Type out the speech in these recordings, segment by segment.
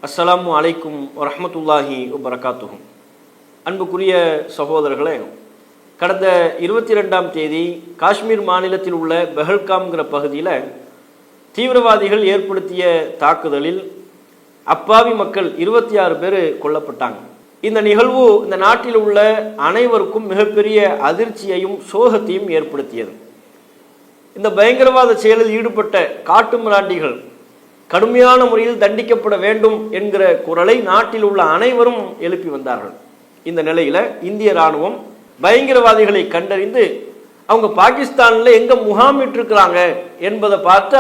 அஸ்ஸலாமு அலைக்கும் வரஹ்மத்துல்லாஹி வபரகாத்துஹு. அன்புக்குரிய சகோதரர்களே, கடந்த 22ஆம் தேதி காஷ்மீர் மாநிலத்தில் உள்ள பெஹல்காம்ங்கிற பகுதியில் தீவிரவாதிகள் ஏற்படுத்திய தாக்குதலில் அப்பாவி மக்கள் 26 பேர் கொல்லப்பட்டாங்க. இந்த நிகழ்வு இந்த நாட்டில் உள்ள அனைவருக்கும் மிகப்பெரிய அதிர்ச்சியையும் சோகத்தையும் ஏற்படுத்தியது. இந்த பயங்கரவாத செயலில் ஈடுபட்ட காட்டு மிராண்டிகள் கடுமையான முறையில் தண்டிக்கப்பட வேண்டும் என்கிற குரலை நாட்டில் உள்ள அனைவரும் எழுப்பி வந்தார்கள். இந்த நிலையில் இந்திய இராணுவம் பயங்கரவாதிகளை கண்டறிந்து அவங்க பாகிஸ்தானில் எங்க முகாமிட்டிருக்கிறாங்க என்பதை பார்த்து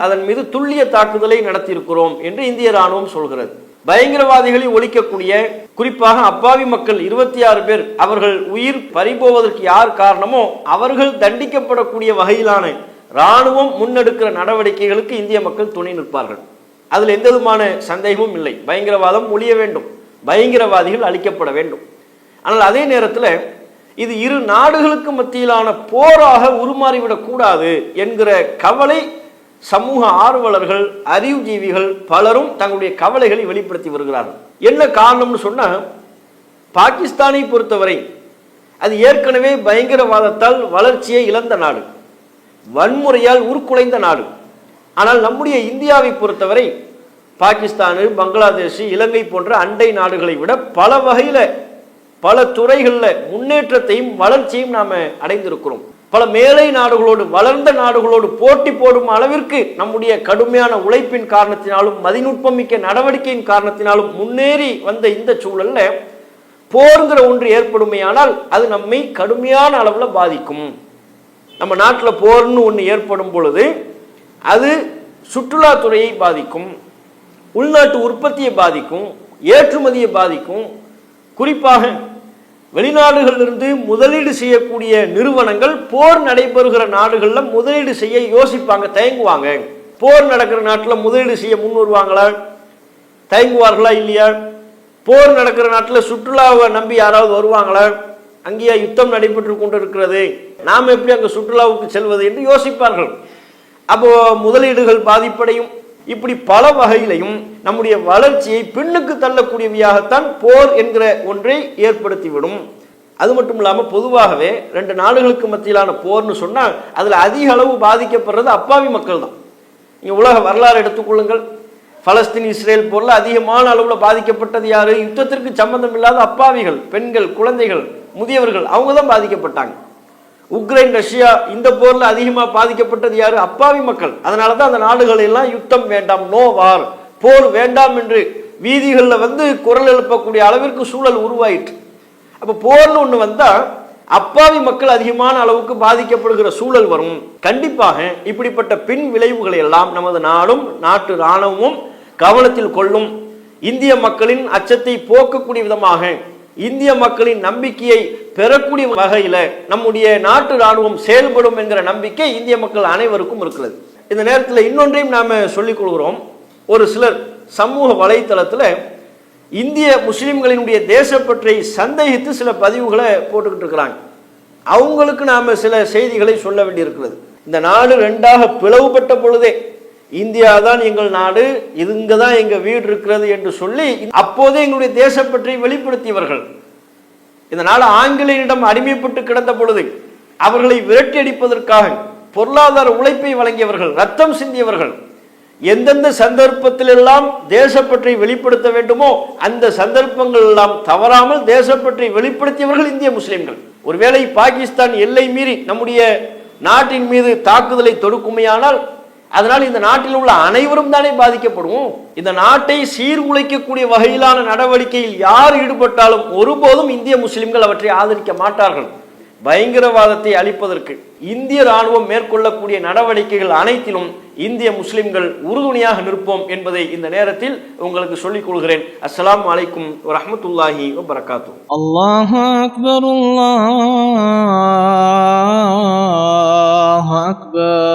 அதன் மீது துல்லிய தாக்குதலை நடத்தியிருக்கிறோம் என்று இந்திய இராணுவம் சொல்கிறது. பயங்கரவாதிகளை ஒழிக்கக்கூடிய குறிப்பாக அப்பாவி மக்கள் 26 பேர் அவர்கள் உயிர் பறிபோவதற்கு யார் காரணமோ அவர்கள் தண்டிக்கப்படக்கூடிய வகையிலான இராணுவம் முன்னெடுக்கிற நடவடிக்கைகளுக்கு இந்திய மக்கள் துணை நிற்பார்கள். அதில் எந்த விதமான சந்தேகமும் இல்லை. பயங்கரவாதம் ஒழிய வேண்டும், பயங்கரவாதிகள் அழிக்கப்பட வேண்டும். ஆனால் அதே நேரத்தில் இது இரு நாடுகளுக்கு மத்தியிலான போராக உருமாறிவிடக் கூடாது என்கிற கவலை சமூக ஆர்வலர்கள், அறிவுஜீவிகள் பலரும் தங்களுடைய கவலைகளை வெளிப்படுத்தி வருகிறார்கள். என்ன காரணம்னு சொன்னா, பாகிஸ்தானை பொறுத்தவரை அது ஏற்கனவே பயங்கரவாதத்தால் வளர்ச்சியை இழந்த நாடு, வன்முறையால் உருக்குலைந்த நாடு. ஆனால் நம்முடைய இந்தியாவை பொறுத்தவரை பாகிஸ்தானு, பங்களாதேஷ், இலங்கை போன்ற அண்டை நாடுகளை விட பல வகையில பல துறைகளில் முன்னேற்றத்தையும் வளர்ச்சியும் நாம் அடைந்திருக்கிறோம். பல மேலை நாடுகளோடு, வளர்ந்த நாடுகளோடு போட்டி போடும் அளவிற்கு நம்முடைய கடுமையான உழைப்பின் காரணத்தினாலும் மதிநுட்பம் மிக்க நடவடிக்கையின் காரணத்தினாலும் முன்னேறி வந்த இந்த சூழல்ல போருங்கிற ஒன்று ஏற்படுமையானால் அது நம்மை கடுமையான அளவில் பாதிக்கும். நம்ம நாட்டில் போர்னு ஒன்று ஏற்படும் பொழுது அது சுற்றுலாத்துறையை பாதிக்கும், உள்நாட்டு உற்பத்தியை பாதிக்கும், ஏற்றுமதியை பாதிக்கும். குறிப்பாக வெளிநாடுகளிலிருந்து முதலீடு செய்யக்கூடிய நிறுவனங்கள் போர் நடைபெறுகிற நாடுகளில் முதலீடு செய்ய யோசிப்பாங்க, தயங்குவாங்க. போர் நடக்கிற நாட்டில் முதலீடு செய்ய முன் வருவாங்களா, தயங்குவார்களா இல்லையா? போர் நடக்கிற நாட்டில் சுற்றுலாவை நம்பி யாராவது வருவாங்களா? அங்கேயா யுத்தம் நடைபெற்று கொண்டு இருக்கிறது, நாம் எப்படி அங்கே சுற்றுலாவுக்கு செல்வது என்று யோசிப்பார்கள். அப்போ முதலீடுகள் பாதிப்படையும். இப்படி பல வகையிலையும் நம்முடைய வளர்ச்சியை பின்னுக்கு தள்ளக்கூடியவையாகத்தான் போர் என்கிற ஒன்றை ஏற்படுத்திவிடும். அது மட்டும் இல்லாமல் பொதுவாகவே 2 நாடுகளுக்கு மத்தியிலான போர்னு சொன்னால் அதில் அதிக அளவு பாதிக்கப்படுறது அப்பாவி மக்கள் தான். நீங்கள் உலக வரலாறு எடுத்துக்கொள்ளுங்கள். பலஸ்தீன் இஸ்ரேல் போரில் அதிகமான அளவில் பாதிக்கப்பட்டது யாரு? யுத்தத்திற்கு சம்பந்தம் இல்லாத அப்பாவிகள், பெண்கள், குழந்தைகள், முதியவர்கள், அவங்க தான் பாதிக்கப்பட்டாங்க. உக்ரைன், ரஷ்யா இந்த போர்ல அதிகமாக பாதிக்கப்பட்டது யாரு? அப்பாவி மக்கள். அதனால தான் அந்த நாடுகள் எல்லாம் யுத்தம் வேண்டாம், நோ வார், போர் வேண்டாம் என்று வீதிகளில் குரல் எழுப்பக்கூடிய அளவிற்கு சூழல் உருவாயிற்று. அப்போ போர்னு ஒன்று வந்தா அப்பாவி மக்கள் அதிகமான அளவுக்கு பாதிக்கப்படுகிற சூழல் வரும். கண்டிப்பாக இப்படிப்பட்ட பின் விளைவுகளை எல்லாம் நமது நாடும் நாட்டு இராணுவமும் கவனத்தில் கொள்ளும். இந்திய மக்களின் அச்சத்தை போக்கக்கூடிய விதமாக, இந்திய மக்களின் நம்பிக்கையை பெறக்கூடிய வகையில் நம்முடைய நாட்டு இராணுவம் செயல்படும் என்கிற நம்பிக்கை இந்திய மக்கள் அனைவருக்கும் இருக்கிறது. இந்த நேரத்தில் இன்னொன்றையும் நாம் சொல்லிக் கொள்கிறோம். ஒரு சிலர் சமூக வலைத்தளத்தில் இந்திய முஸ்லிம்களினுடைய தேசப்பற்றை சந்தேகித்து சில பதிவுகளை போட்டுக்கிட்டு இருக்கிறாங்க. அவங்களுக்கு நாம் சில செய்திகளை சொல்ல வேண்டியிருக்கிறது. இந்த நாடு 2ஆக பிளவுபட்ட பொழுதே இந்தியா தான் எங்கள் நாடு, இங்கே தான் எங்கள் வீடு இருக்கிறது என்று சொல்லி அப்போதே எங்களுடைய தேசப்பற்றை வெளிப்படுத்தியவர்கள். இந்த நாடு ஆங்கிலேயரிடம் அடிமைப்பட்டு கிடந்த பொழுது அவர்களை விரட்டி அடிப்பதற்காக பொருளாதார உழைப்பை வழங்கியவர்கள், ரத்தம் சிந்தியவர்கள். எந்தெந்த சந்தர்ப்பத்தில் எல்லாம் தேசப்பற்றை வெளிப்படுத்த வேண்டுமோ அந்த சந்தர்ப்பங்கள் எல்லாம் தவறாமல் தேசப்பற்றை வெளிப்படுத்தியவர்கள் இந்திய முஸ்லிம்கள். ஒருவேளை பாகிஸ்தான் எல்லை மீறி நம்முடைய நாட்டின் மீது தாக்குதலை தொடுக்குமையானால் அதனால் இந்த நாட்டில் உள்ள அனைவரும் தானே பாதிக்கப்படுவோம். இந்த நாட்டை சீர்குலைக்கக்கூடிய வகையிலான நடவடிக்கையில் யார் ஈடுபட்டாலும் ஒருபோதும் இந்திய முஸ்லிம்கள் அவற்றை ஆதரிக்க மாட்டார்கள். பயங்கரவாதத்தை அழிப்பதற்கு இந்திய இராணுவம் மேற்கொள்ளக்கூடிய நடவடிக்கைகள் அனைத்திலும் இந்திய முஸ்லிம்கள் உறுதுணையாக நிற்போம் என்பதை இந்த நேரத்தில் உங்களுக்கு சொல்லிக் கொள்கிறேன். அஸ்ஸலாமு அலைக்கும் வரஹ்மத்துல்லாஹி வபரகாத்துஹு. அல்லாஹு அக்பர், அல்லாஹு அக்பர்.